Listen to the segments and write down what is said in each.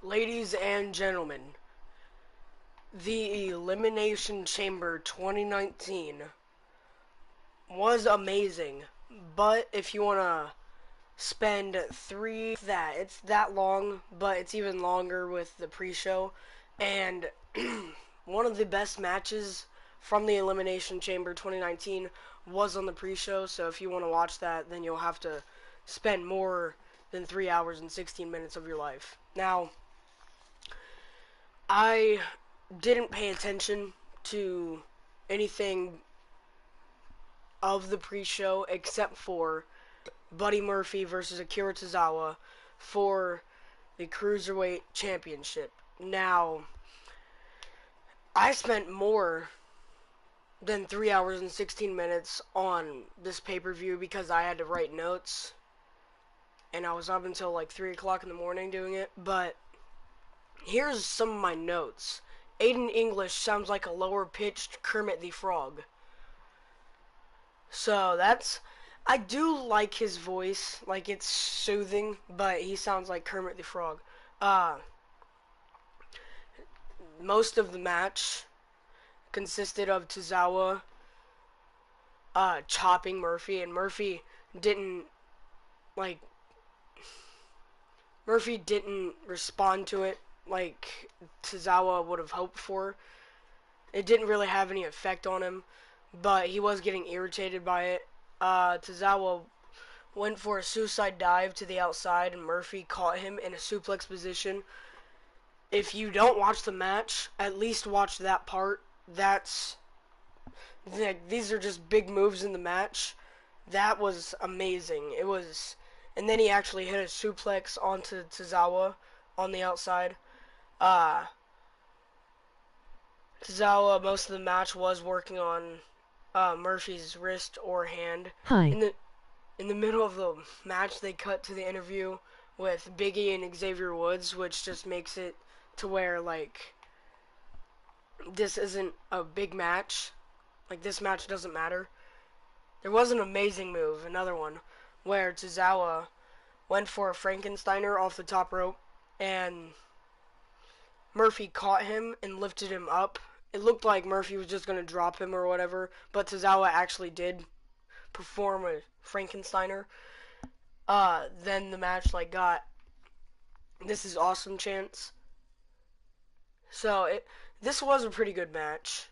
Ladies and gentlemen, the Elimination Chamber 2019 was amazing, but if you want to spend it's that long, but it's even longer with the pre-show, and one of the best matches from the Elimination Chamber 2019 was on the pre-show, so if you want to watch that, then you'll have to spend more than 3 hours and 16 minutes of your life. Now, I didn't pay attention to anything of the pre-show except for Buddy Murphy versus Akira Tozawa for the Cruiserweight Championship. Now, I spent more than 3 hours and 16 minutes on this pay-per-view because I had to write notes, and I was up until like 3 o'clock in the morning doing it, but here's some of my notes. Aiden English sounds like a lower-pitched Kermit the Frog. So I do like his voice, like it's soothing, but he sounds like Kermit the Frog. Uh, Most of the match consisted of Tozawa chopping Murphy, and didn't, like, Murphy didn't respond to it like Tozawa would have hoped for. It didn't really have any effect on him, but he was getting irritated by it. Tozawa went for a suicide dive to the outside, and Murphy caught him in a suplex position. If you don't watch the match, at least watch that part. These are just big moves in the match. That was amazing. And then he actually hit a suplex onto Tozawa on the outside. Tozawa, most of the match was working on Murphy's wrist or hand. Hi. In the middle of the match, they cut to the interview with Big E and Xavier Woods, which just makes it to where, like, this isn't a big match. Like, this match doesn't matter. There was an amazing move, another one, where Tozawa went for a Frankensteiner off the top rope, and Murphy caught him and lifted him up. It looked like Murphy was just going to drop him or whatever, but Tozawa actually did perform a Frankensteiner. Then the match, like, got "This is awesome" chants. So this was a pretty good match.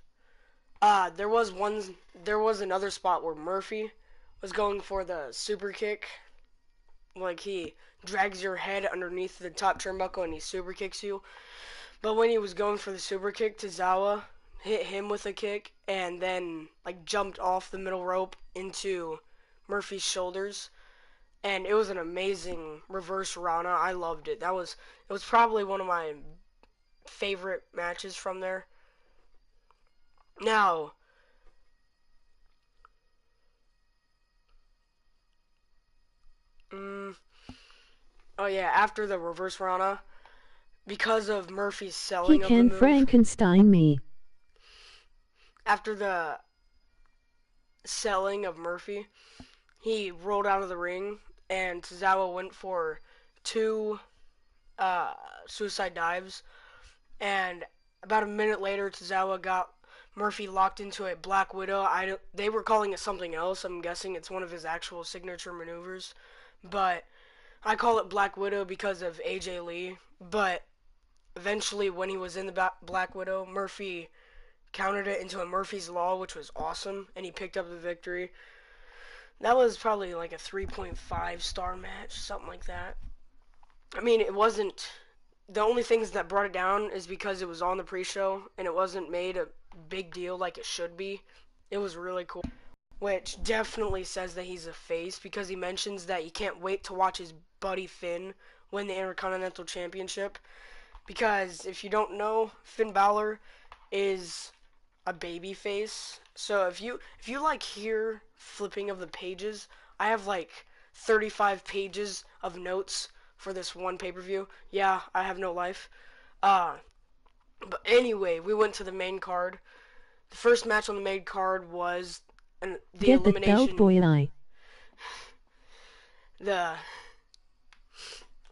There was another spot where Murphy was going for the super kick. Like, he drags your head underneath the top turnbuckle and he super kicks you. But when he was going for the super kick, Tozawa hit him with a kick and then, like, jumped off the middle rope into Murphy's shoulders. And it was an amazing reverse Rana. I loved it. It was probably one of my favorite matches from there. Now, oh yeah, after the reverse Rana, because of Murphy's He selling of the can move, Frankenstein me. after the selling of Murphy, he rolled out of the ring, and Tozawa went for two suicide dives, and about a minute later, Tozawa got Murphy locked into a Black Widow. They were calling it something else. I'm guessing it's one of his actual signature maneuvers, but I call it Black Widow because of AJ Lee. But eventually, when he was in the Black Widow, Murphy countered it into a Murphy's Law, which was awesome, and he picked up the victory. That was probably like a 3.5-star match, something like that. I mean, it wasn't. The only things that brought it down is because it was on the pre-show and it wasn't made a big deal like it should be. It was really cool, which definitely says that he's a face because he mentions that he can't wait to watch his buddy Finn win the Intercontinental Championship. Because if you don't know, Finn Balor is a baby face. So if you like hear flipping of the pages, I have like 35 pages of notes for this one pay-per-view. Yeah, I have no life. But anyway, we went to the main card. The first match on the main card was the Get the belt, elimination. boy, and I.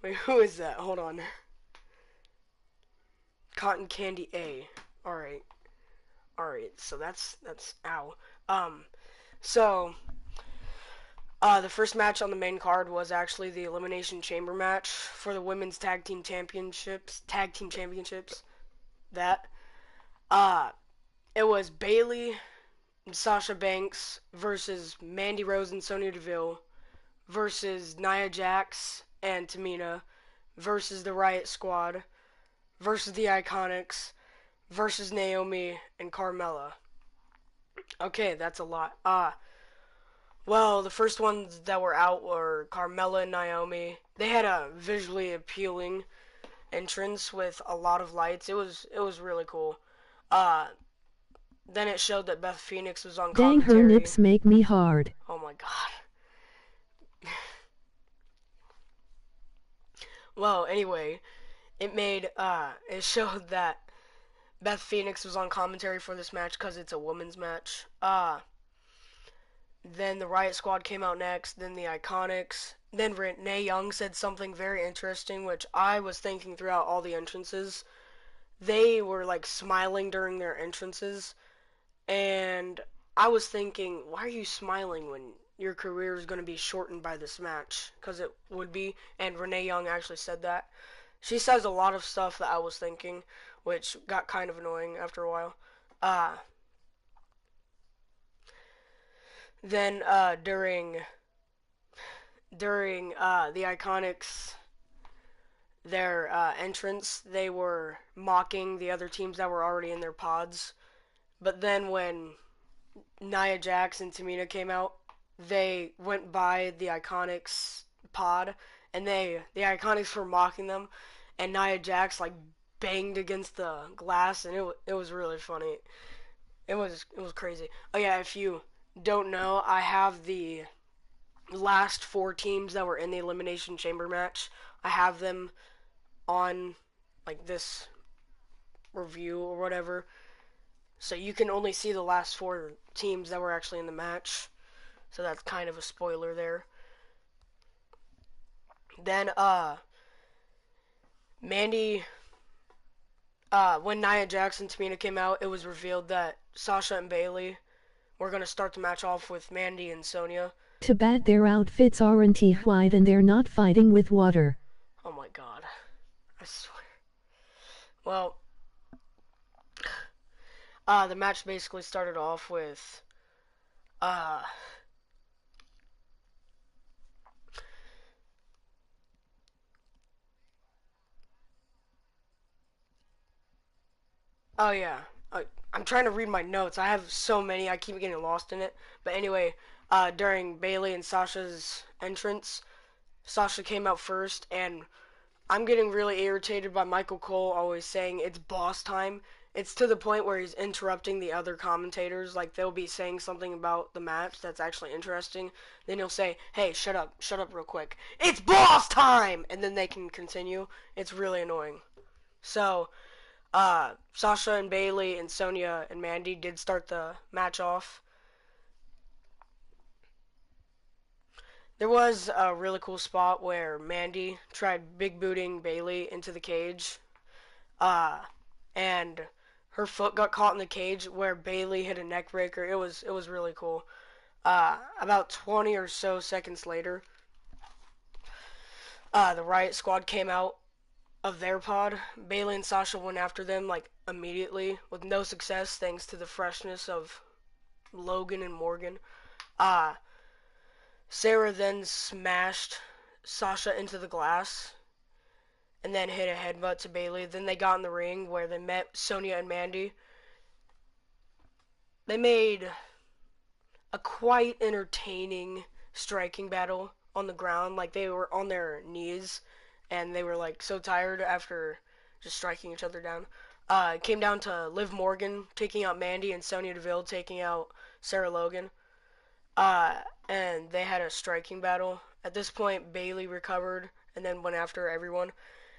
Wait, who is that? Hold on. Cotton Candy A. All right, all right. So that's ow. Um, so the first match on the main card was actually the Elimination Chamber match for the women's tag team championships. Tag team championships. That uh, it was Bailey and Sasha Banks versus Mandy Rose and Sonya Deville versus Nia Jax and Tamina versus the Riot Squad versus the Iconics versus Naomi and Carmella. Okay, that's a lot. Well, the first ones that were out were Carmella and Naomi. They had a visually appealing entrance with a lot of lights. It was really cool. Uh, then it showed that Beth Phoenix was on Dang, her commentary. nips make me hard. Oh my god. Well, anyway, it showed that Beth Phoenix was on commentary for this match because it's a women's match. Then the Riot Squad came out next, then the Iconics. Then Renee Young said something very interesting, which I was thinking throughout all the entrances. They were like smiling during their entrances, and I was thinking, why are you smiling when your career is going to be shortened by this match? Because it would be, and Renee Young actually said that. She says a lot of stuff that I was thinking, which got kind of annoying after a while. Uh, then during the Iconics their entrance, they were mocking the other teams that were already in their pods. But then when Nia Jax and Tamina came out, they went by the Iconics pod, and the Iconics were mocking them, and Nia Jax like banged against the glass, and it was really funny. It was crazy. Oh yeah, if you don't know, I have the last four teams that were in the Elimination Chamber match. I have them on like this review or whatever. So you can only see the last four teams that were actually in the match. So that's kind of a spoiler there. Then Mandy when Nia Jax and Tamina came out, it was revealed that Sasha and Bailey were gonna start the match off with Mandy and Sonya. Too bad their outfits aren't white and they're not fighting with water. Oh my god. I swear. Well, the match basically started off with uh oh yeah. I'm trying to read my notes. I have so many. I keep getting lost in it. But anyway, during Bailey and Sasha's entrance, Sasha came out first, and I'm getting really irritated by Michael Cole always saying it's boss time. It's to the point where he's interrupting the other commentators. Like, they'll be saying something about the match that's actually interesting. Then he'll say, hey, shut up real quick. It's boss time! And then they can continue. It's really annoying. So, Sasha and Bailey and Sonya and Mandy did start the match off. There was a really cool spot where Mandy tried big booting Bailey into the cage, uh, and her foot got caught in the cage where Bailey hit a neck breaker. It was really cool. About 20 or so seconds later, the Riot Squad came out of their pod. Bailey and Sasha went after them like immediately with no success thanks to the freshness of Logan and Morgan. Uh, Sarah then smashed Sasha into the glass and then hit a headbutt to Bailey. Then they got in the ring where they met Sonya and Mandy. They made a quite entertaining striking battle on the ground. Like, they were on their knees and they were like so tired after just striking each other down. It came down to Liv Morgan taking out Mandy and Sonya Deville taking out Sarah Logan. And they had a striking battle. At this point, Bailey recovered and then went after everyone.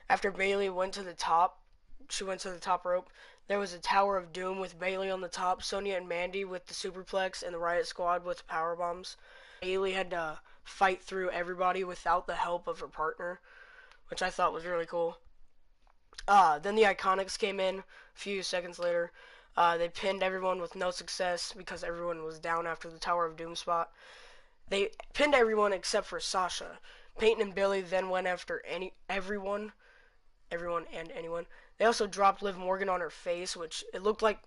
After Bailey went to the top, she went to the top rope. There was a Tower of Doom with Bailey on the top, Sonya and Mandy with the superplex, and the Riot Squad with the power bombs. Bailey had to fight through everybody without the help of her partner, which I thought was really cool. Then the Iconics came in a few seconds later. They pinned everyone with no success because everyone was down after the Tower of Doom spot. They pinned everyone except for Sasha. Peyton and Billy then went after everyone and anyone. They also dropped Liv Morgan on her face, which it looked like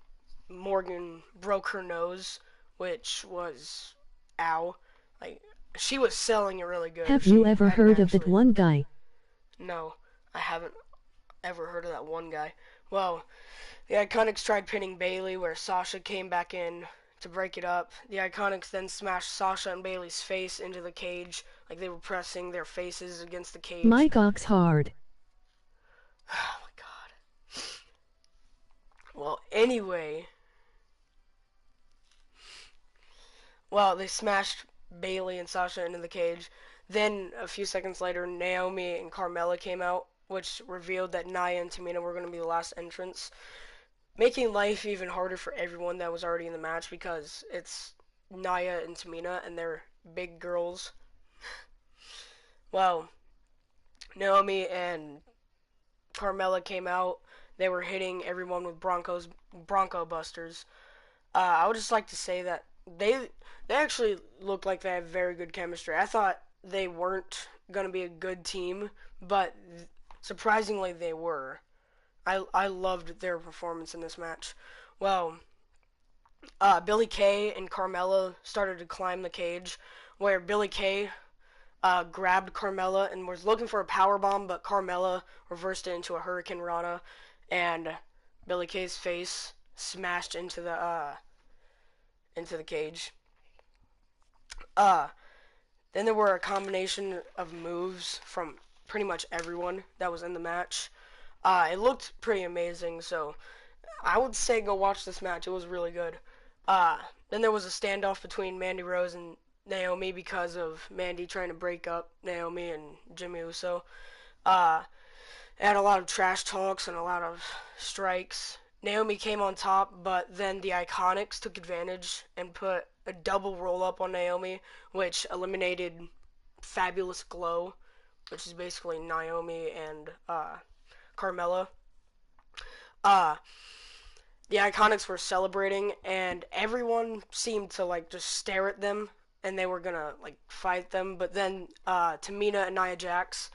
Morgan broke her nose, which was ow. Like she was selling it really good. If Have you she ever hadn't heard of that actually, one guy? no, I haven't ever heard of that one guy. Well, the Iconics tried pinning Bayley, where Sasha came back in to break it up. The Iconics then smashed Sasha and Bayley's face into the cage, like they were pressing their faces against the cage. My cock's hard. Oh my god. Well, anyway, they smashed Bayley and Sasha into the cage. Then a few seconds later, Naomi and Carmella came out, which revealed that Nia and Tamina were going to be the last entrants, making life even harder for everyone that was already in the match because it's Nia and Tamina and they're big girls. Well, Naomi and Carmella came out. They were hitting everyone with Bronco Busters. I would just like to say that they actually look like they have very good chemistry. I thought they weren't gonna be a good team, but surprisingly they were. I loved their performance in this match. Well, Billy Kay and Carmella started to climb the cage, where Billy Kay grabbed Carmella and was looking for a power bomb, but Carmella reversed it into a Hurricane Rana, and Billy Kay's face smashed into the cage. Uh, then there were a combination of moves from pretty much everyone that was in the match. It looked pretty amazing, so I would say go watch this match. It was really good. Then there was a standoff between Mandy Rose and Naomi because of Mandy trying to break up Naomi and Jimmy Uso. Uh, it had a lot of trash talks and a lot of strikes. Naomi came on top, but then the Iconics took advantage and put a double roll up on Naomi, which eliminated Fabulous Glow, which is basically Naomi and Carmella. Uh, the Iconics were celebrating, and everyone seemed to like just stare at them, and they were gonna like fight them. But then Tamina and Nia Jax,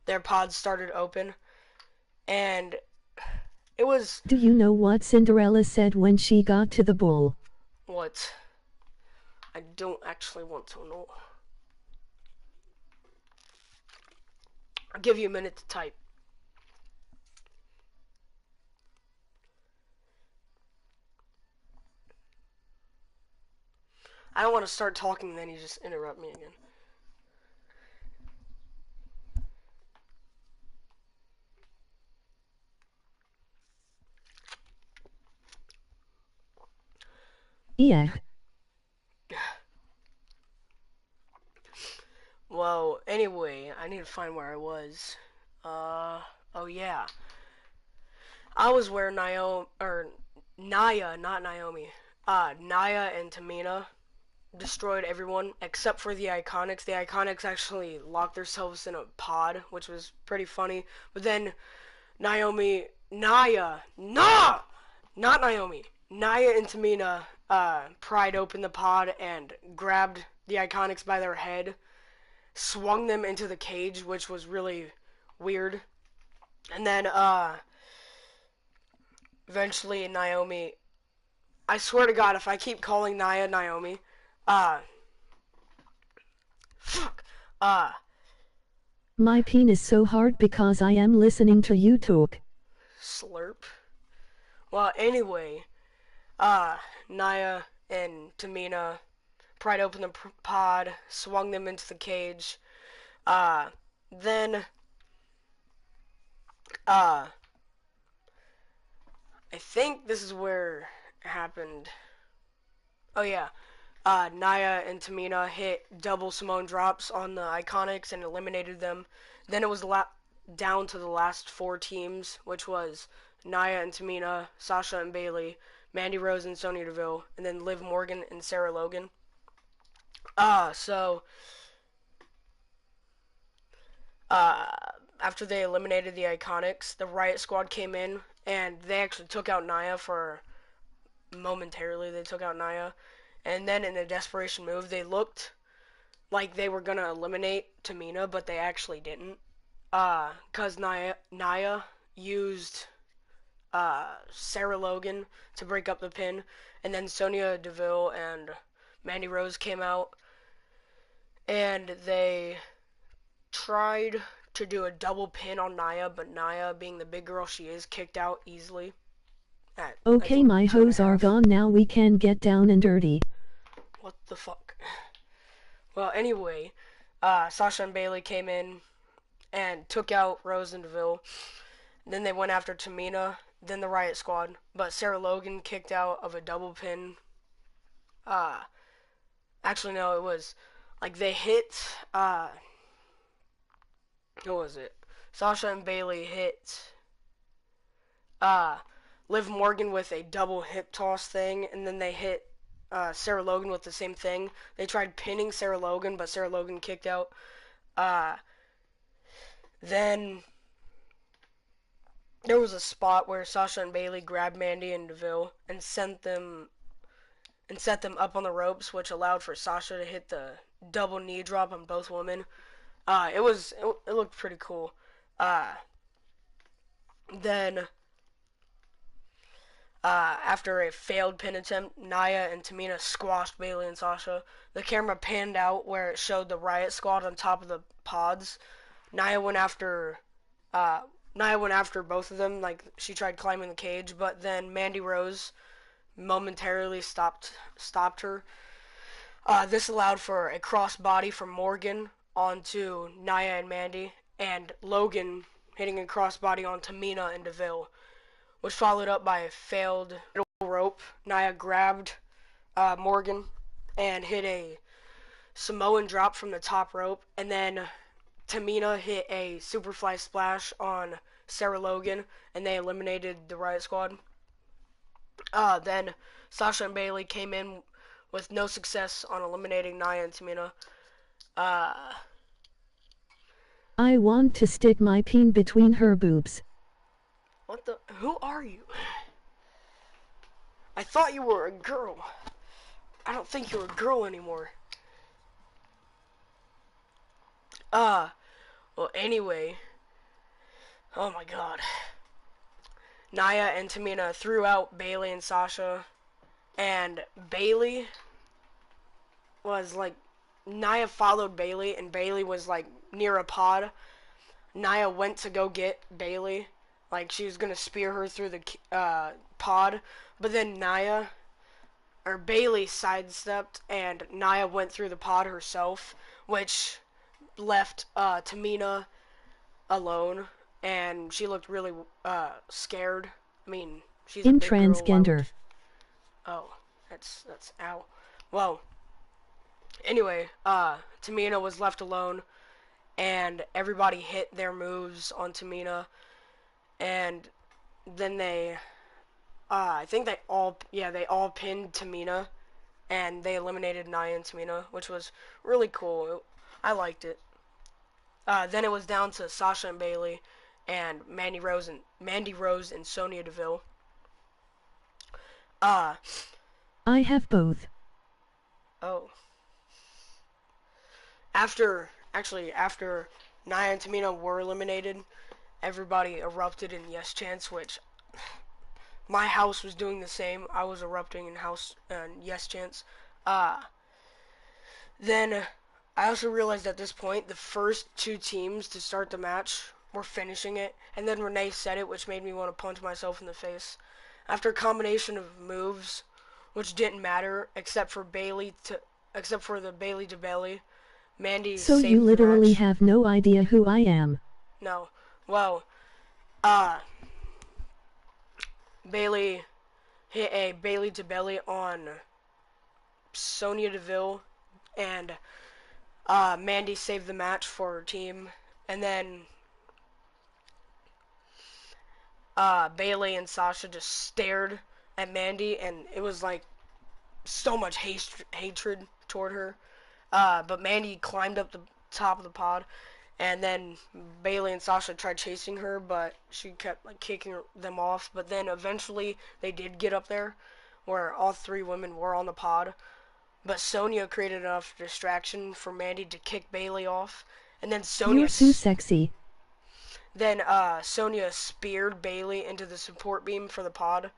their pods started open, and it was Do you know what Cinderella said when she got to the bull? what I don't actually want to know. I'll give you a minute to type. I don't want to start talking and then you just interrupt me again. Yeah. Well, anyway, I need to find where I was. Oh yeah. I was where Naya, not Naomi. Naya and Tamina destroyed everyone except for the Iconics. The Iconics actually locked themselves in a pod, which was pretty funny. But then not Naomi. Naya and Tamina pried open the pod and grabbed the Iconics by their head, swung them into the cage, which was really weird. And then eventually Naomi. I swear to God, if I keep calling Naya Naomi, uh, fuck, My penis so hard because I am listening to you talk. slurp. Well, anyway, Naya and Tamina pried open the pod, swung them into the cage. Then, uh, I think this is where it happened. Oh yeah, Naya and Tamina hit double Simone drops on the Iconics and eliminated them. Then it was down to the last four teams, which was Naya and Tamina, Sasha and Bayley, Mandy Rose and Sonya Deville, and then Liv Morgan and Sarah Logan. So uh, after they eliminated the Iconics, the Riot Squad came in and they actually took out Nia for momentarily. They took out Nia, and then in a desperation move, they looked like they were gonna eliminate Tamina, but they actually didn't. Cause Nia used Sarah Logan to break up the pin, and then Sonya Deville and Mandy Rose came out, and they tried to do a double pin on Nia, but Nia, being the big girl she is, kicked out easily at I Okay, think my two and a hoes are half. gone now, we can get down and dirty. What the fuck? Well, anyway, Sasha and Bailey came in and took out Rose and Deville. Then they went after Tamina, then the Riot Squad, but Sarah Logan kicked out of a double pin. Uh, Actually, no, it was like they hit. What was it? Sasha and Bailey hit uh, Liv Morgan with a double hip toss thing, and then they hit Sarah Logan with the same thing. They tried pinning Sarah Logan, but Sarah Logan kicked out. Uh, then there was a spot where Sasha and Bailey grabbed Mandy and Deville and set them up on the ropes, which allowed for Sasha to hit the double knee drop on both women. It looked pretty cool. Uh, then after a failed pin attempt, Nia and Tamina squashed Bailey and Sasha. The camera panned out where it showed the Riot Squad on top of the pods. Nia went after uh, Nia went after both of them, like she tried climbing the cage, but then Mandy Rose momentarily stopped her. This allowed for a crossbody from Morgan onto Nia and Mandy, and Logan hitting a crossbody on Tamina and Deville, which followed up by a failed rope. Nia grabbed Morgan and hit a Samoan drop from the top rope, and then Tamina hit a Superfly splash on Sarah Logan, and they eliminated the Riot Squad. Then Sasha and Bailey came in with no success on eliminating Nia and Tamina. Uh, I want to stick my peen between her boobs. what the? Who are you? I thought you were a girl. I don't think you're a girl anymore. Well, anyway. Oh my god. Nia and Tamina threw out Bailey and Sasha, and Bailey was like, Nia followed Bailey, and Bailey was like near a pod. Nia went to go get Bailey, like she was gonna spear her through the pod, but then Bailey sidestepped, and Nia went through the pod herself, which left Tamina alone, and she looked really scared. I mean, she's a In big girl. Why would? transgender. Oh, that's ow. Well, anyway, Tamina was left alone, and everybody hit their moves on Tamina, and then I think they all pinned Tamina, and they eliminated Nia and Tamina, which was really cool. I liked it. Then it was down to Sasha and Bailey, and Mandy Rose and Sonya Deville. Uh I have both. oh. After Nia and Tamina were eliminated, everybody erupted in yes chants, which my house was doing the same. I was erupting in house and yes chants. Uh then I also realized at this point the first two teams to start the match were finishing it, and then Renee said it, which made me want to punch myself in the face. After a combination of moves, which didn't matter except for the Bailey to Bailey, Mandy So you saved the literally match. have no idea who I am. No, well, uh, Bailey hit a Bailey to Belly on Sonya Deville, and Mandy saved the match for her team, and then Bailey and Sasha just stared at Mandy, and it was like so much hatred toward her. But Mandy climbed up the top of the pod And then Bailey and Sasha tried chasing her, but she kept like kicking them off. But then eventually they did get up there, where all three women were on the pod. But Sonya created enough distraction for Mandy to kick Bailey off, and then You're so sexy. Sonya speared Bailey into the support beam for the pod.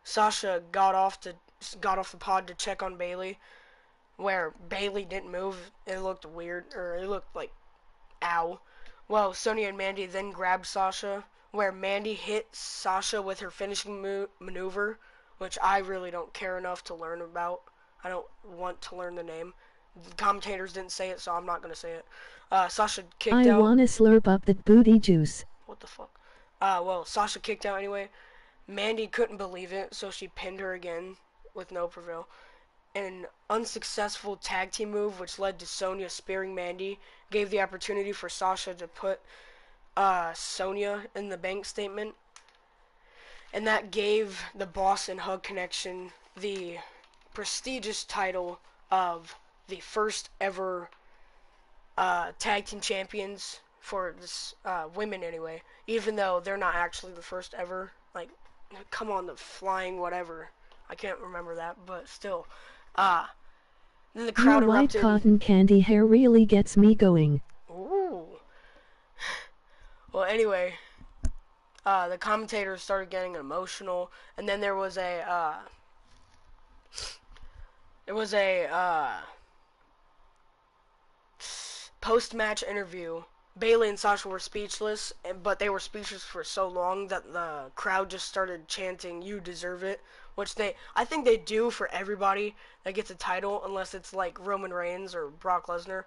Sasha got off the pod to check on Bailey, where Bailey didn't move. It looked weird, or it looked like ow. Well, Sonya and Mandy then grabbed Sasha, where Mandy hit Sasha with her finishing maneuver, which I really don't care enough to learn about. I don't want to learn the name. The commentators didn't say it, so I'm not going to say it. Sasha kicked I out. wanna slurp up that booty juice. What the fuck? Well, Sasha kicked out anyway. Mandy couldn't believe it, so she pinned her again with no prevail. An unsuccessful tag team move, which led to Sonya spearing Mandy, gave the opportunity for Sasha to put Sonya in the bank statement, and that gave the Boss and Hug Connection the prestigious title of the first ever tag team champions for this women anyway. Even though they're not actually the first ever. Like, come on, the flying whatever. I can't remember that, but still. Uh, then the Your crowd white erupted. cotton candy hair really gets me going. Ooh. Well, anyway, the commentators started getting emotional, and then there was a post-match interview. Bailey and Sasha were speechless, but they were speechless for so long that the crowd just started chanting, "You deserve it," which I think they do for everybody that gets a title, unless it's like Roman Reigns or Brock Lesnar.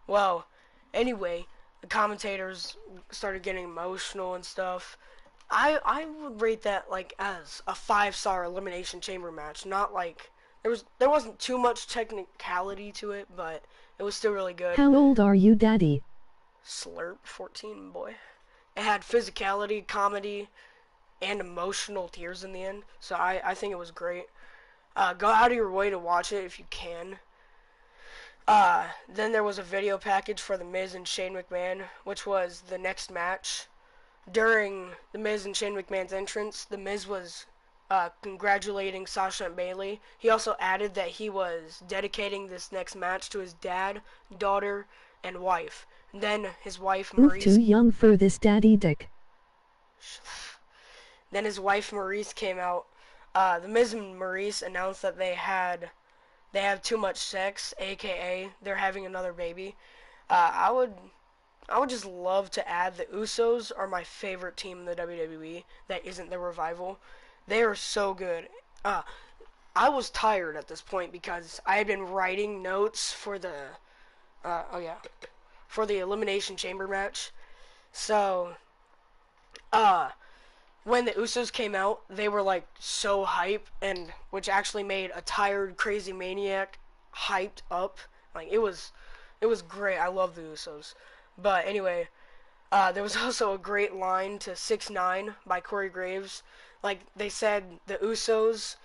Well, anyway, the commentators started getting emotional and stuff. I would rate that like as a 5-star elimination chamber match. Not like there wasn't too much technicality to it, but it was still really good. How old are you, Daddy? Slurp 14, boy. It had physicality, comedy, and emotional tears in the end. So I think it was great. Go out of your way to watch it if you can. Then there was a video package for The Miz and Shane McMahon, which was the next match. During The Miz and Shane McMahon's entrance, The Miz was congratulating Sasha and Bailey. He also added that he was dedicating this next match to his dad, daughter, and wife. And then his wife, Oof, too Maurice. young for this daddy dick. Then his wife, Maurice, came out. The Miz and Maurice announced that they have too much sex, aka they're having another baby. I would just love to add the Usos are my favorite team in the WWE that isn't the Revival. They are so good. I was tired at this point because I had been writing notes for the Elimination Chamber match. So, when the Usos came out, they were like so hype, and which actually made a tired, crazy maniac hyped up. Like it was great. I love the Usos. But anyway, there was also a great line to 6ix9ine by Corey Graves. Like they said, the Usos.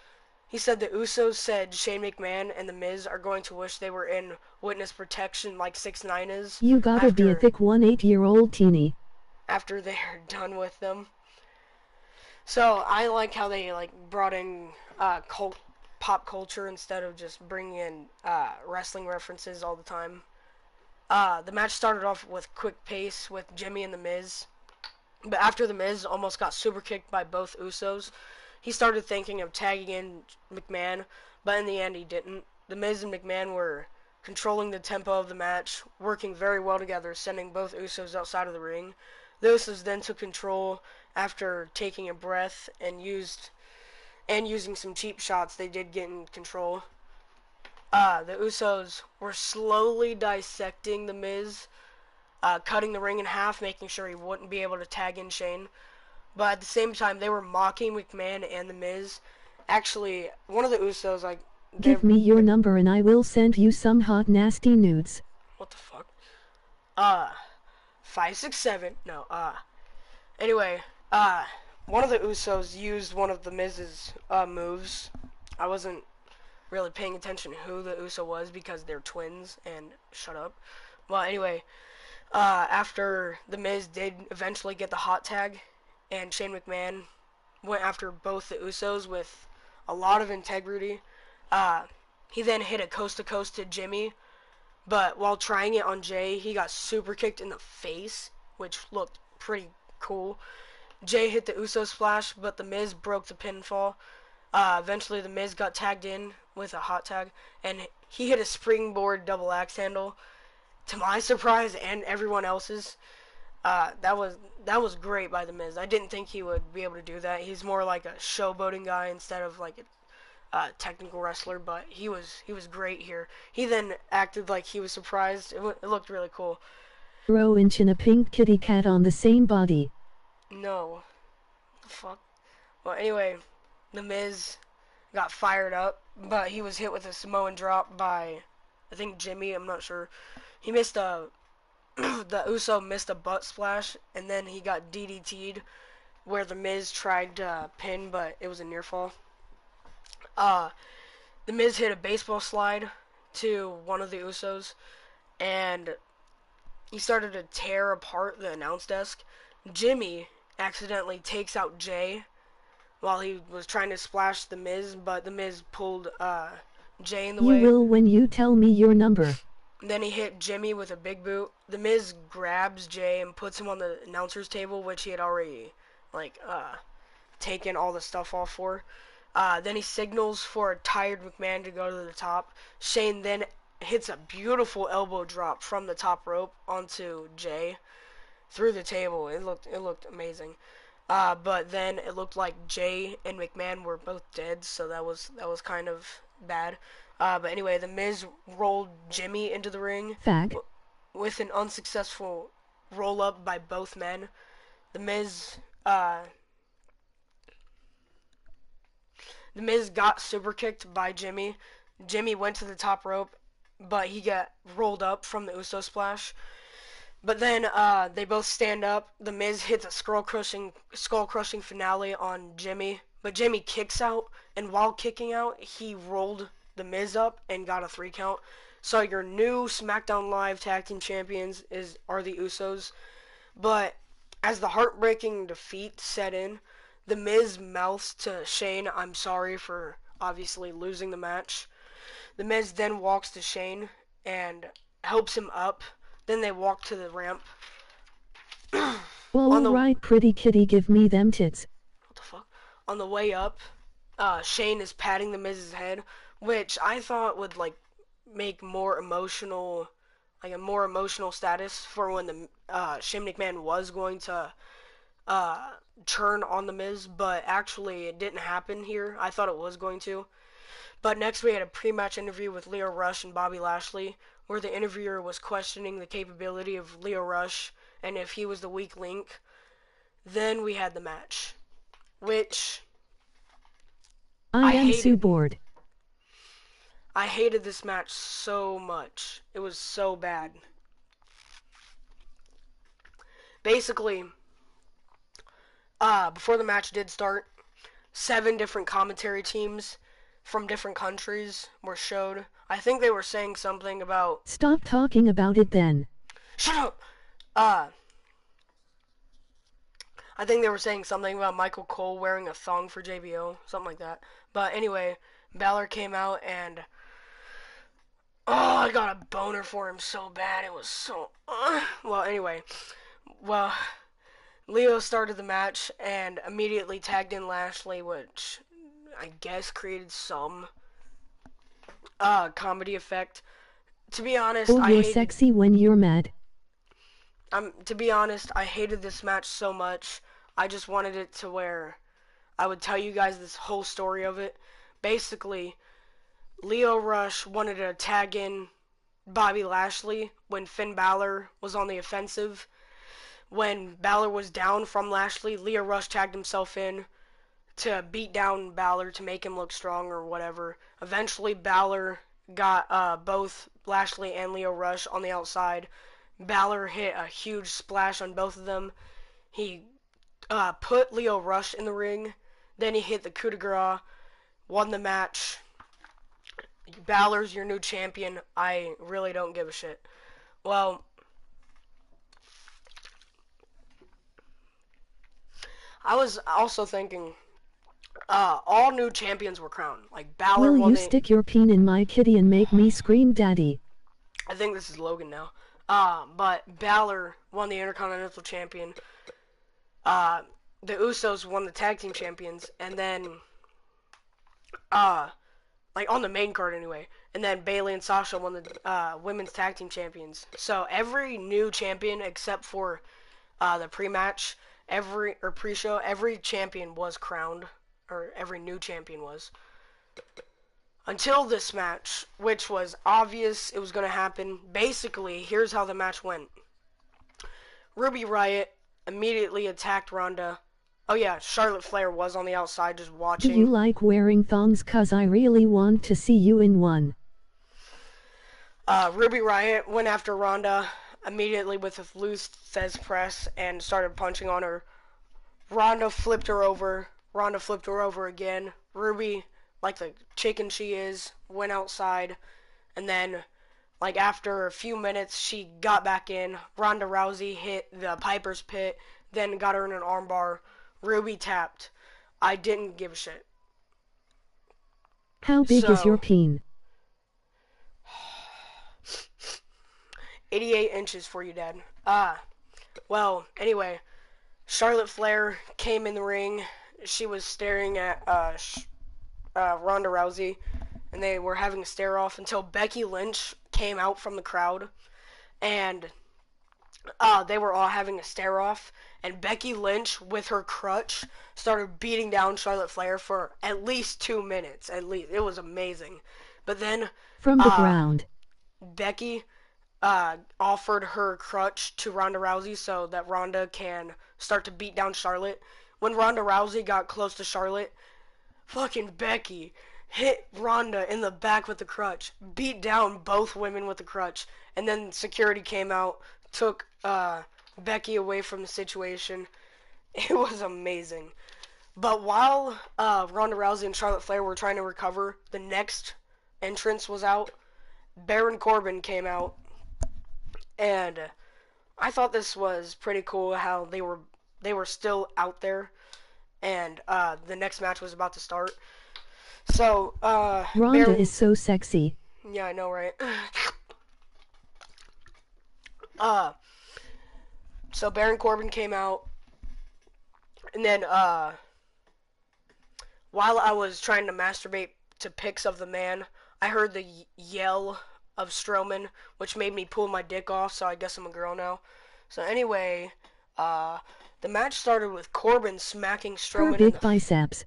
He said the Usos said Shane McMahon and The Miz are going to wish they were in witness protection like 6ix9ine is You gotta be a after thick 8-year-old teeny. after they're done with them. So I like how they like brought in pop culture instead of just bringing in wrestling references all the time. The match started off with quick pace with Jimmy and The Miz, but after The Miz almost got super kicked by both Usos, he started thinking of tagging in McMahon, but in the end he didn't. The Miz and McMahon were controlling the tempo of the match, working very well together, sending both Usos outside of the ring. The Usos then took control after taking a breath and using some cheap shots. They did get in control. The Usos were slowly dissecting The Miz, cutting the ring in half, making sure he wouldn't be able to tag in Shane. But at the same time, they were mocking McMahon and The Miz. Actually, one of the Usos, like, Give me your number and I will send you some hot nasty nudes. what the fuck? 567. No. Anyway, one of the Usos used one of The Miz's moves. I wasn't really paying attention who the Uso was because they're twins and shut up. Well, anyway, After The Miz did eventually get the hot tag, and Shane McMahon went after both the Usos with a lot of integrity. Uh, he then hit a coast to coast to Jimmy, but while trying it on Jay, he got super kicked in the face, which looked pretty cool. Jay hit the Uso splash, but The Miz broke the pinfall. Eventually, The Miz got tagged in with a hot tag, and he hit a springboard double axe handle. To my surprise and everyone else's, that was great by The Miz. I didn't think he would be able to do that. He's more like a showboating guy instead of like a technical wrestler, but he was great here. He then acted like he was surprised. It looked really cool. Throw inch and a pink kitty cat on the same body. No, the fuck. Well, anyway, The Miz got fired up, but he was hit with a Samoan drop by, I think, Jimmy. I'm not sure. He missed a the Uso missed a butt splash, and then he got DDT'd where The Miz tried to pin, but it was a near fall. Uh, The Miz hit a baseball slide to one of the Usos, and he started to tear apart the announce desk. Jimmy accidentally takes out Jay while he was trying to splash The Miz, but The Miz pulled Jay in the You way. will when you tell me your number. Then he hit Jimmy with a big boot. The Miz grabs Jay and puts him on the announcer's table, which he had already like taken all the stuff off for. Then he signals for a tired McMahon to go to the top. Shane then hits a beautiful elbow drop from the top rope onto Jay through the table. It looked amazing. But then it looked like Jay and McMahon were both dead, so that was kind of bad. But anyway, The Miz rolled Jimmy into the ring Fag. with an unsuccessful roll up by both men. The Miz, uh, the Miz got super kicked by Jimmy. Jimmy went to the top rope, but he got rolled up from the Uso splash. But then they both stand up. The Miz hits a skull crushing finale on Jimmy, but Jimmy kicks out, and while kicking out, he rolled The Miz up and got a 3 count. So your new SmackDown Live Tag Team Champions are the Usos. But as the heartbreaking defeat set in, The Miz mouths to Shane, "I'm sorry for obviously losing the match." The Miz then walks to Shane and helps him up. Then they walk to the ramp. Well, On the alright, pretty kitty, give me them tits. what the fuck? On the way up, Shane is patting the Miz's head, which I thought would like make more emotional, like a more emotional status for when the Shane McMahon was going to uh, turn on the Miz, but actually it didn't happen here. I thought it was going to. But next we had a pre-match interview with Lio Rush and Bobby Lashley, where the interviewer was questioning the capability of Lio Rush and if he was the weak link. Then we had the match, which I I am so hated. bored. I hated this match so much. It was so bad. Basically, before the match did start, 7 different commentary teams from different countries were showed. I think they were saying something about Stop talking about it then. shut up. Uh, I think they were saying something about Michael Cole wearing a thong for JBO, something like that. But anyway, Balor came out and I got a boner for him so bad. It was so. Well, anyway, well, Leo started the match and immediately tagged in Lashley, which I guess created some comedy effect. To be honest, Oh, I you're hated. sexy when you're mad. To be honest, I hated this match so much. I just wanted it to where I would tell you guys this whole story of it. Basically, Leo Rush wanted to tag in Bobby Lashley when Finn Balor was on the offensive. When Balor was down from Lashley, Leo Rush tagged himself in to beat down Balor to make him look strong or whatever. Eventually, Balor got both Lashley and Leo Rush on the outside. Balor hit a huge splash on both of them. He put Leo Rush in the ring. Then he hit the coup de grace, won the match. Balor's your new champion. I really don't give a shit. Well, I was also thinking, all new champions were crowned. Like Balor Will won you the. stick your peen in my kitty and make me scream daddy? I think this is Logan now. But Balor won the Intercontinental Champion. Uh, the Usos won the Tag Team Champions, and then, uh, like on the main card anyway. And then Bayley and Sasha won the Women's Tag Team Champions. So every new champion except for the pre-match, pre-show, every champion was crowned, or every new champion was. Until this match, which was obvious it was going to happen. Basically, here's how the match went. Ruby Riott immediately attacked Ronda. Oh yeah, Charlotte Flair was on the outside just Do you watching. like wearing thongs? 'Cause I really want to see you in one. Ruby Riott went after Ronda immediately with a loose Thesz press and started punching on her. Ronda flipped her over. Ronda flipped her over again. Ruby, like the chicken she is, went outside. And then, like after a few minutes, she got back in. Ronda Rousey hit the Piper's Pit, then got her in an armbar. Ruby tapped. I didn't give a shit. How big is your So, peen? 88 inches for you, Dad. Well, anyway, Charlotte Flair came in the ring. She was staring at Ronda Rousey, and they were having a stare off until Becky Lynch came out from the crowd, and they were all having a stare off. And Becky Lynch, with her crutch, started beating down Charlotte Flair for at least 2 minutes. At least it was amazing. But then From the uh, ground. Becky offered her crutch to Ronda Rousey so that Ronda can start to beat down Charlotte. When Ronda Rousey got close to Charlotte, fucking Becky hit Ronda in the back with the crutch, beat down both women with the crutch, and then security came out, took Becky away from the situation. It was amazing. But while Ronda Rousey and Charlotte Flair were trying to recover, the next entrance was out. Baron Corbin came out, and I thought this was pretty cool how they were still out there, and the next match was about to start. So Rhonda is Baron, so sexy. yeah, I know, right? uh, so Baron Corbin came out, and then while I was trying to masturbate to pics of the man, I heard the yell of Strowman, which made me pull my dick off. So I guess I'm a girl now. So anyway, uh, the match started with Corbin smacking Her Strowman in big the. biceps.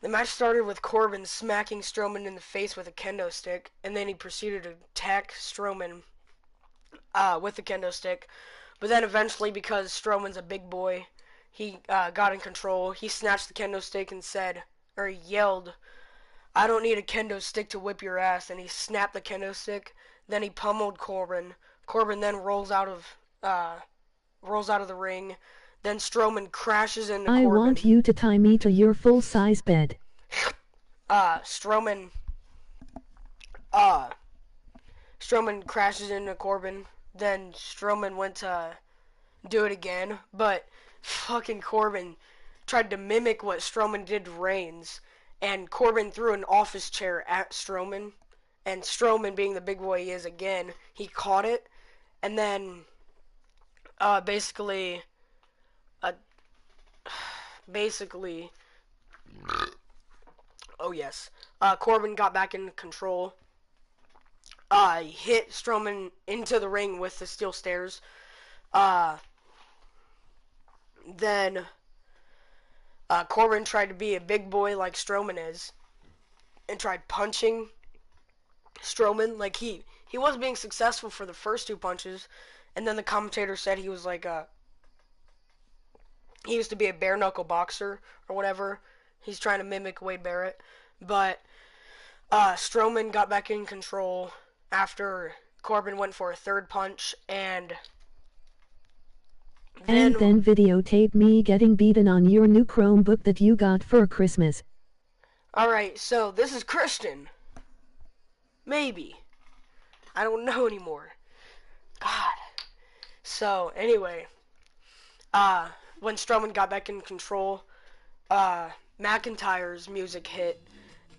The match started with Corbin smacking Strowman in the face with a kendo stick, and then he proceeded to attack Strowman with the kendo stick. But then eventually, because Strowman's a big boy, he got in control. He snatched the kendo stick and said, or he yelled, "I don't need a kendo stick to whip your ass," and he snapped the kendo stick. Then he pummeled Corbin. Corbin then rolls out of the ring. Then Strowman crashes into I want Corbin. you to tie me to your full-size bed. Strowman uh Strowman crashes into Corbin. Then Strowman went to do it again, but fucking Corbin tried to mimic what Strowman did to Reigns, and Corbin threw an office chair at Strowman, and Strowman, being the big boy he is again, he caught it, and then basically uh, basically oh yes, Corbin got back in control. Hit Strowman into the ring with the steel stairs. Uh, then Corbin tried to be a big boy like Strowman is, and tried punching Strowman. Like he was being successful for the first two punches, and then the commentator said he was like he used to be a bare knuckle boxer or whatever. He's trying to mimic Wade Barrett, but Strowman got back in control after Corbin went for a third punch, and And then then videotape me getting beaten on your new Chromebook that you got for Christmas. alright, so this is Christian. Maybe. I don't know anymore. God. So, anyway. when Strowman got back in control, uh, McIntyre's music hit,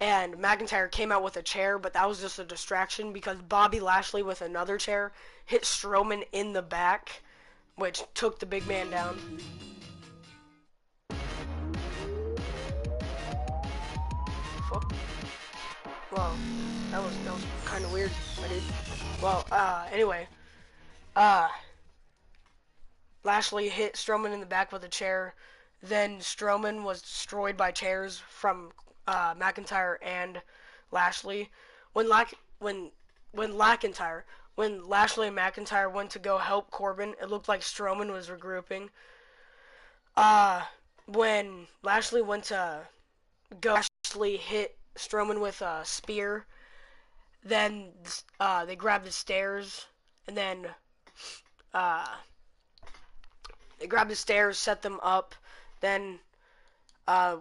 and McIntyre came out with a chair, but that was just a distraction because Bobby Lashley with another chair hit Strowman in the back, which took the big man down. Fuck. Well, that was kind of weird, my dude. Well, anyway, uh, Lashley hit Strowman in the back with a chair. Then Strowman was destroyed by chairs from McIntyre and Lashley. When Lack when McIntyre when Lashley and McIntyre went to go help Corbin, it looked like Strowman was regrouping. Uh, when Lashley went to go, Lashley hit Strowman with a spear. Then they grabbed the stairs, and then uh, they grabbed the stairs, set them up. Then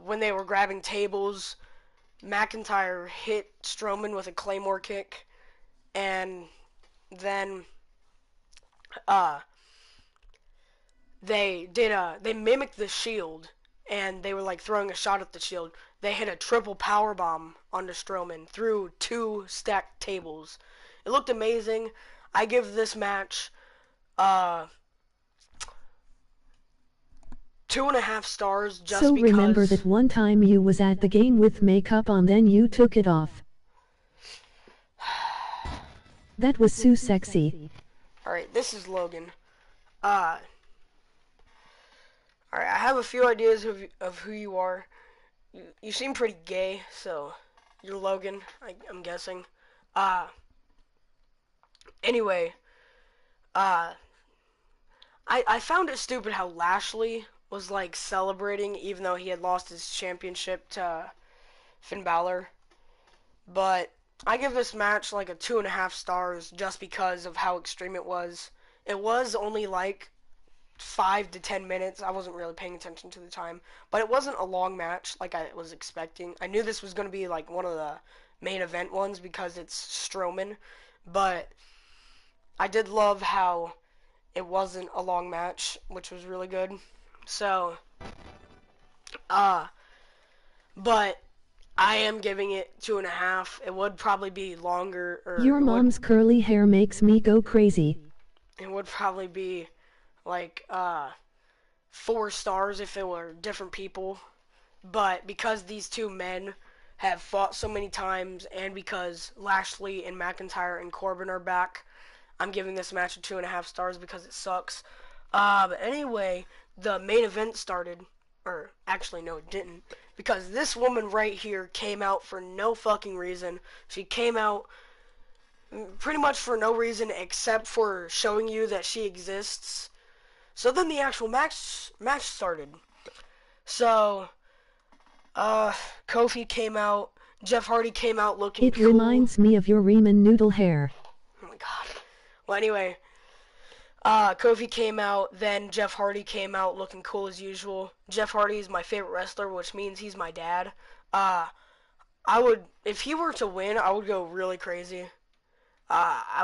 when they were grabbing tables, McIntyre hit Strowman with a Claymore kick, and then uh, they mimicked the Shield, and they were like throwing a shot at the Shield. They hit a triple power bomb onto Strowman through two stacked tables. It looked amazing. I give this match uh, 2.5 stars just So because. remember that one time you was at the game with makeup on, then you took it off. That was so sexy. Alright, this is Logan. Alright, I have a few ideas of who you are. You seem pretty gay, so you're Logan, I'm guessing. Anyway, uh, I found it stupid how Lashley was like celebrating even though he had lost his championship to Finn Balor. But I give this match like a 2.5 stars just because of how extreme it was. It was only like 5 to 10 minutes. I wasn't really paying attention to the time, but it wasn't a long match like I was expecting. I knew this was going to be like one of the main event ones because it's Strowman, but I did love how it wasn't a long match, which was really good. So, uh, but I am giving it 2.5. It would probably be longer, or Your mom's curly hair makes me go crazy. it would probably be like 4 stars if it were different people. But because these two men have fought so many times, and because Lashley and McIntyre and Corbin are back, I'm giving this match a 2.5 stars because it sucks. But anyway, the main event started, or actually no, it didn't, because this woman right here came out for no fucking reason. She came out pretty much for no reason except for showing you that she exists. So then the actual match started. So Kofi came out. Jeff Hardy came out looking It cool. reminds me of your ramen noodle hair. Oh my god. Well, anyway, Kofi came out, then Jeff Hardy came out looking cool as usual. Jeff Hardy is my favorite wrestler, which means he's my dad. I would, if he were to win, I would go really crazy. I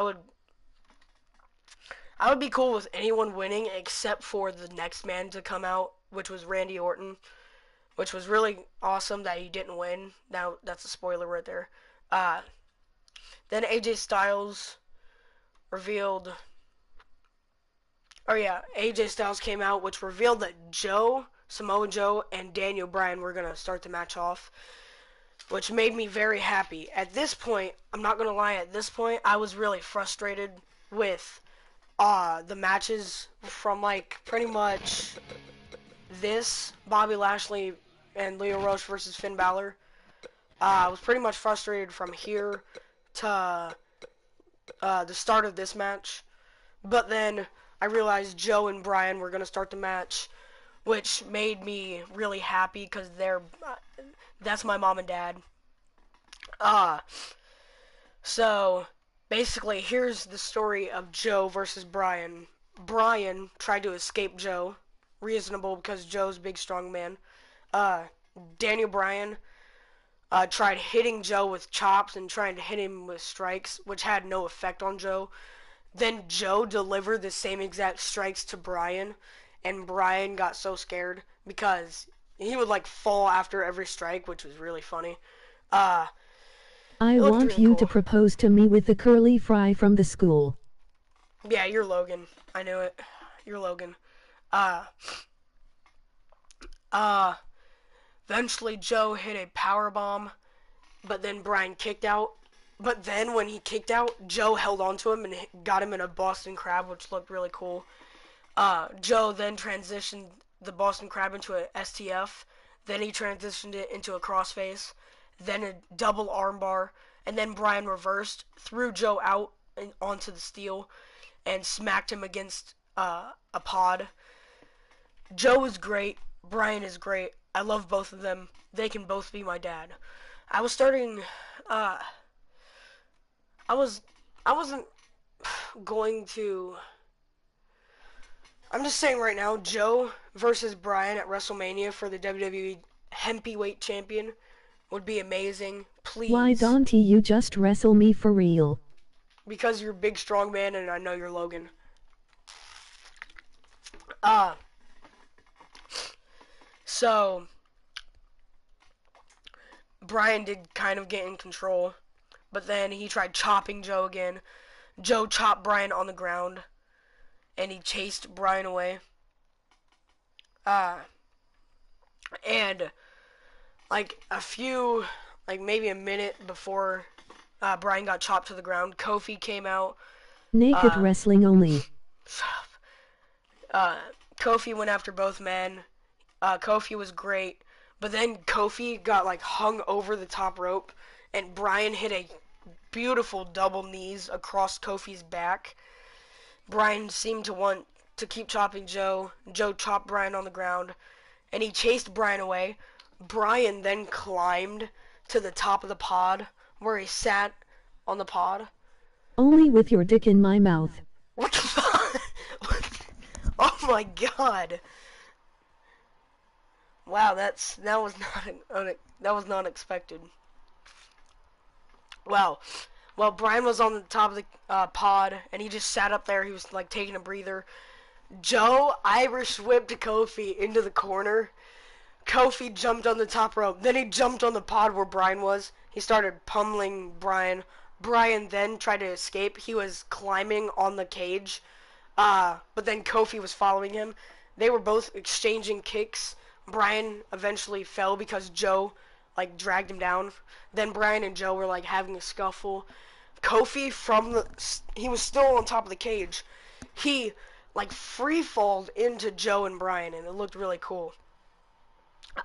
would be cool with anyone winning except for the next man to come out, which was Randy Orton, which was really awesome that he didn't win. Now that's a spoiler right there. Then AJ Styles revealed. Oh yeah, AJ Styles came out, which revealed that Samoa Joe, and Daniel Bryan were gonna start the match off, which made me very happy. At this point, I'm not gonna lie. At this point, I was really frustrated with the matches from like pretty much this Bobby Lashley and Leo Rush versus Finn Balor. I was pretty much frustrated from here to the start of this match. But then I realized Joe and Bryan were going to start the match, which made me really happy because that's my mom and dad. So basically, here's the story of Joe versus Bryan. Bryan tried to escape Joe, reasonable because Joe's a big, strong man. Daniel Bryan tried hitting Joe with chops and trying to hit him with strikes, which had no effect on Joe. Then Joe delivered the same exact strikes to Bryan, and Brian got so scared because he would like fall after every strike, which was really funny. Uh, I it looked want really you to cool. propose to me with the curly fry from the school. Yeah, you're Logan. I knew it. You're Logan. Uh, uh, Eventually Joe hit a power bomb, but then Brian kicked out. But then when he kicked out, Joe held onto him and got him in a Boston Crab, which looked really cool. Joe then transitioned the Boston Crab into a STF. Then he transitioned it into a crossface. Then a double armbar. And then Brian reversed, threw Joe out and onto the steel, and smacked him against a pod. Joe is great. Brian is great. I love both of them. They can both be my dad. I was starting. Uh, I was. I wasn't going to. I'm just saying right now, Joe versus Brian at WrestleMania for the WWE Heavyweight Champion would be amazing. Why Please, don't you just wrestle me for real? because you're a big, strong man, and I know you're Logan. Uh, so Brian did kind of get in control, but then he tried chopping Joe again. Joe chopped Brian on the ground, and he chased Brian away. Uh, and like a few, like maybe a minute before Brian got chopped to the ground, Kofi came out. Naked Uh, wrestling only. uh, Kofi went after both men. Kofi was great, but then Kofi got like hung over the top rope, and Brian hit a beautiful double knees across Kofi's back. Brian seemed to want to keep chopping Joe. Joe chopped Brian on the ground, and he chased Brian away. Brian then climbed to the top of the pod, where he sat on the pod. Only with your dick in my mouth. What the fuck? Oh my god! Wow, that was not expected. Wow. Well, Brian was on the top of the pod, and he just sat up there. He was like taking a breather. Joe Irish whipped Kofi into the corner. Kofi jumped on the top rope. Then he jumped on the pod where Brian was. He started pummeling Brian. Brian then tried to escape. He was climbing on the cage. But then Kofi was following him. They were both exchanging kicks. Brian eventually fell because Joe like dragged him down. Then Brian and Joe were like having a scuffle. Kofi he was still on top of the cage. He like free falled into Joe and Brian, and it looked really cool.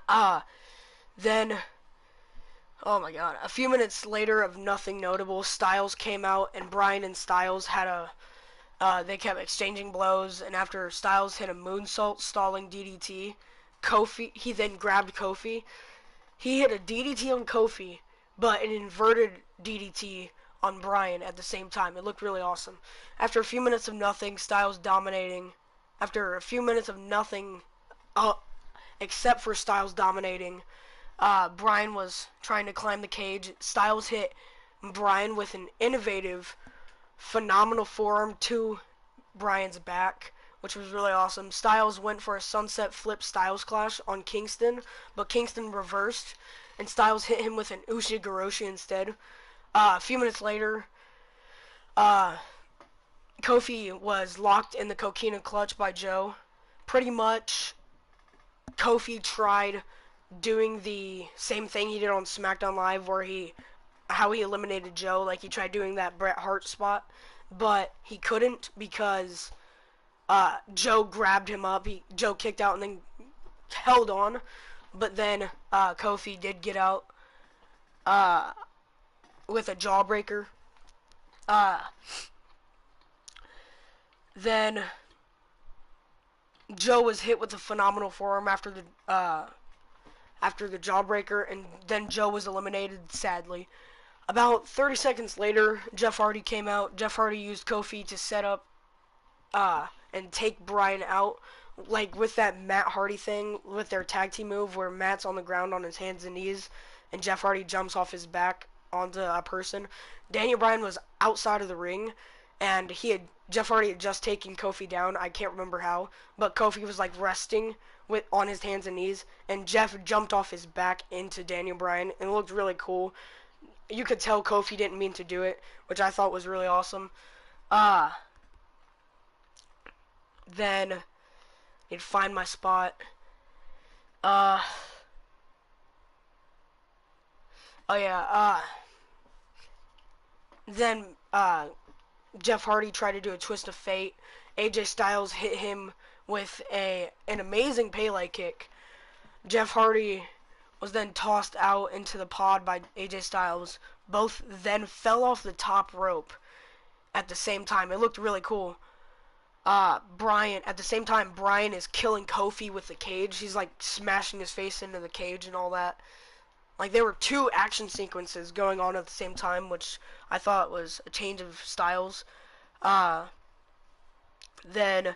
Uh, then oh my god, a few minutes later of nothing notable, Styles came out, and Brian and Styles had a they kept exchanging blows, and after Styles hit a moonsault stalling DDT, he then grabbed Kofi. He hit a DDT on Kofi, but an inverted DDT on Brian at the same time. It looked really awesome. After a few minutes of nothing, Styles dominating. After a few minutes of nothing, uh, except for Styles dominating, Brian was trying to climb the cage. Styles hit Brian with an innovative, phenomenal forearm to Brian's back, which was really awesome. Styles went for a sunset flip Styles clash on Kingston, but Kingston reversed, and Styles hit him with an Ushigoroshi instead. A few minutes later, uh, Kofi was locked in the Coquina clutch by Joe. Pretty much, Kofi tried doing the same thing he did on SmackDown Live, where how he eliminated Joe. Like he tried doing that Bret Hart spot, but he couldn't because Joe grabbed him up. Joe kicked out and then held on, but then Kofi did get out uh, with a jawbreaker. Uh, then Joe was hit with a phenomenal forearm after the jawbreaker, and then Joe was eliminated, sadly. About 30 seconds later, Jeff Hardy came out. Jeff Hardy used Kofi to set up and take Brian out, like with that Matt Hardy thing, with their tag team move where Matt's on the ground on his hands and knees, and Jeff Hardy jumps off his back onto a person. Daniel Bryan was outside of the ring, and he had Jeff Hardy had just taken Kofi down. I can't remember how, but Kofi was like resting with on his hands and knees, and Jeff jumped off his back into Daniel Bryan, and it looked really cool. You could tell Kofi didn't mean to do it, which I thought was really awesome. Uh, then you'd find my spot. Uh, oh yeah. Then Jeff Hardy tried to do a twist of fate. AJ Styles hit him with an amazing Pele kick. Jeff Hardy was then tossed out into the pod by AJ Styles. Both then fell off the top rope at the same time. It looked really cool. At the same time, Bryan is killing Kofi with the cage. He's like smashing his face into the cage and all that. Like there were two action sequences going on at the same time, which I thought was a change of styles. Uh, then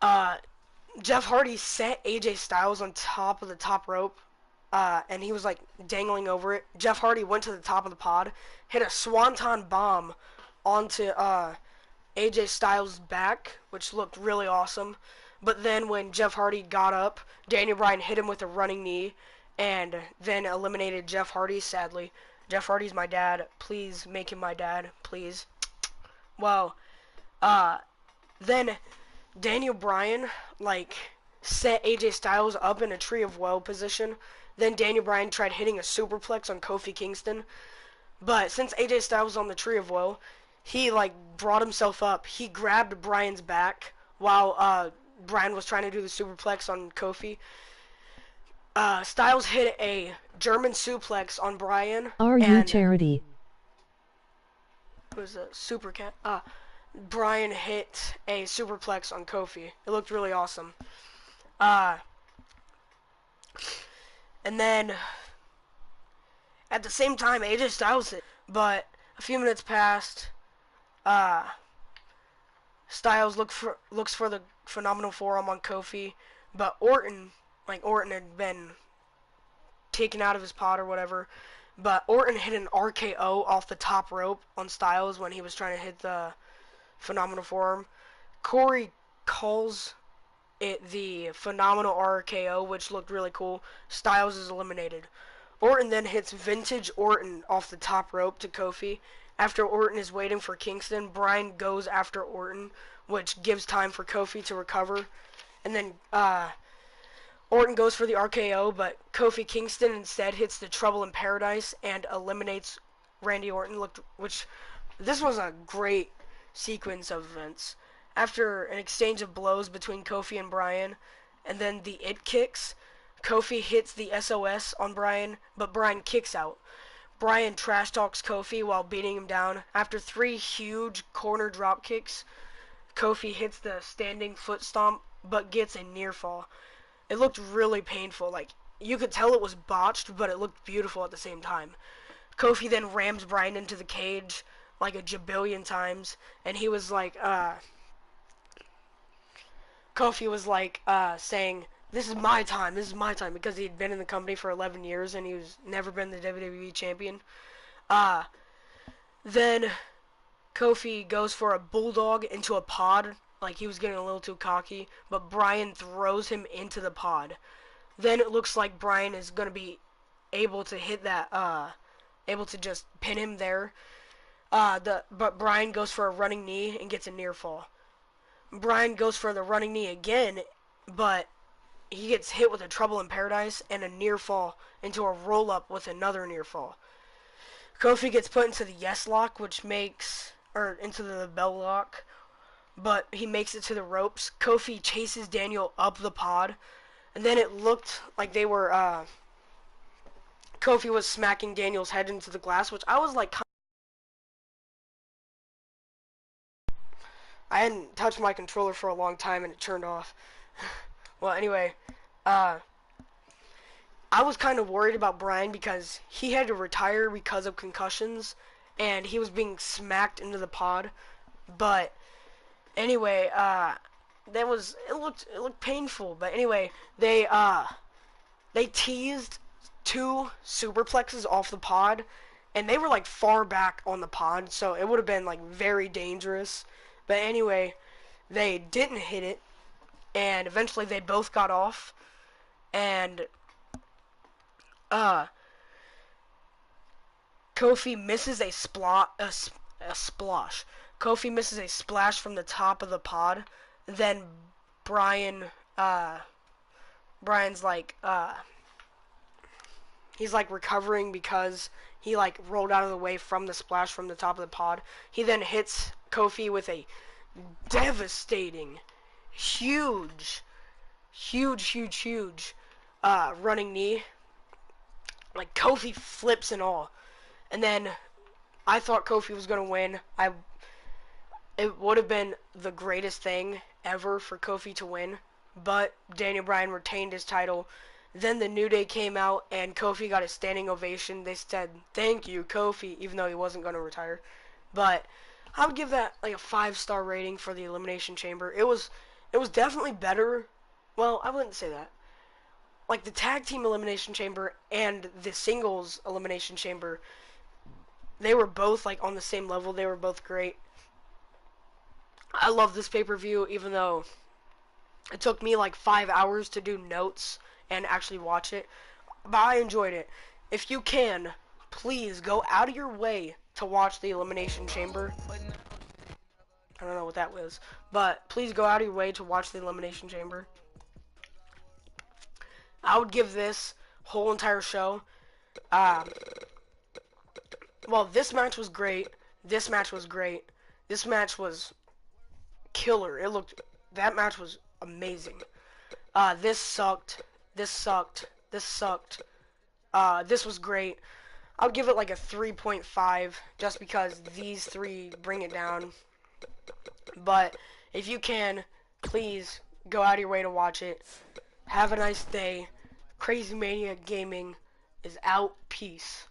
uh, Jeff Hardy set AJ Styles on top of the top rope, and he was like dangling over it. Jeff Hardy went to the top of the pod, hit a swanton bomb onto AJ Styles' back, which looked really awesome. But then when Jeff Hardy got up, Daniel Bryan hit him with a running knee, and then eliminated Jeff Hardy. Sadly, Jeff Hardy's my dad. Please make him my dad, please. Well, uh, then Daniel Bryan like set AJ Styles up in a tree of woe position. Then Daniel Bryan tried hitting a superplex on Kofi Kingston, but since AJ Styles was on the tree of woe, he like brought himself up. He grabbed Bryan's back while Bryan was trying to do the superplex on Kofi. Styles hit a German suplex on Bryan, Are you and charity? it was a super cat. Bryan hit a superplex on Kofi. It looked really awesome. Uh, and then at the same time, AJ Styles hit, but a few minutes passed. Uh, Styles looks for the phenomenal forearm on Kofi, but Orton had been taken out of his pod or whatever. But Orton hit an RKO off the top rope on Styles when he was trying to hit the phenomenal forearm. Corey calls it the phenomenal RKO, which looked really cool. Styles is eliminated. Orton then hits vintage Orton off the top rope to Kofi. After Orton is waiting for Kingston, Bryan goes after Orton, which gives time for Kofi to recover. And then Orton goes for the RKO, but Kofi Kingston instead hits the Trouble in Paradise and eliminates Randy Orton. Which this was a great sequence of events. After an exchange of blows between Kofi and Bryan, and then the It Kicks, Kofi hits the SOS on Bryan, but Bryan kicks out. Bryan trash talks Kofi while beating him down. After 3 huge corner drop kicks, Kofi hits the standing foot stomp, but gets a near fall. It looked really painful. Like, you could tell it was botched, but it looked beautiful at the same time. Kofi then rams Bryan into the cage like a jabillion times, and he was like, Kofi was like, saying, this is my time, because he had been in the company for 11 years, and he was never been the WWE champion. Then Kofi goes for a bulldog into a pod, like he was getting a little too cocky, but Bryan throws him into the pod. Then it looks like Bryan is going to be able to hit that, able to just pin him there. But Bryan goes for a running knee and gets a near fall. Bryan goes for the running knee again, but he gets hit with a Trouble in Paradise and a near fall into a roll up with another near fall. Kofi gets put into the Yes Lock, or into the Bell Lock, but he makes it to the ropes. Kofi chases Daniel up the pod, and then it looked like Kofi was smacking Daniel's head into the glass, which I was like, I hadn't touched my controller for a long time and it turned off. Well, anyway, I was kind of worried about Bryan because he had to retire because of concussions and he was being smacked into the pod. But anyway, it looked painful. But anyway, they teased 2 superplexes off the pod, and they were like far back on the pond, so it would have been like very dangerous. But anyway, they didn't hit it, and eventually they both got off, and uh, Kofi misses a splosh. Kofi misses a splash from the top of the pod. Then Brian, Brian's like, he's like recovering because he like rolled out of the way from the splash from the top of the pod. He then hits Kofi with a devastating, huge, huge running knee. Like Kofi flips and all, and then I thought Kofi was gonna win. It would have been the greatest thing ever for Kofi to win, but Daniel Bryan retained his title. Then the New Day came out and Kofi got a standing ovation. They said, "Thank you, Kofi," even though he wasn't going to retire. But I would give that like a 5-star rating for the Elimination Chamber. It was definitely better. Well, I wouldn't say that. Like the tag team Elimination Chamber and the singles Elimination Chamber, they were both like on the same level. They were both great. I love this pay-per-view, even though it took me like 5 hours to do notes and actually watch it. But I enjoyed it. If you can, please go out of your way to watch the Elimination Chamber. I don't know what that was. But please go out of your way to watch the Elimination Chamber. I would give this whole entire show. Well, this match was great. This match was great. This match was killer. That match was amazing. This sucked. This sucked. This sucked. This was great. I'll give it like a 3.5 just because these three bring it down. But if you can, please go out of your way to watch it. Have a nice day. Crazy Mania Gaming is out. Peace.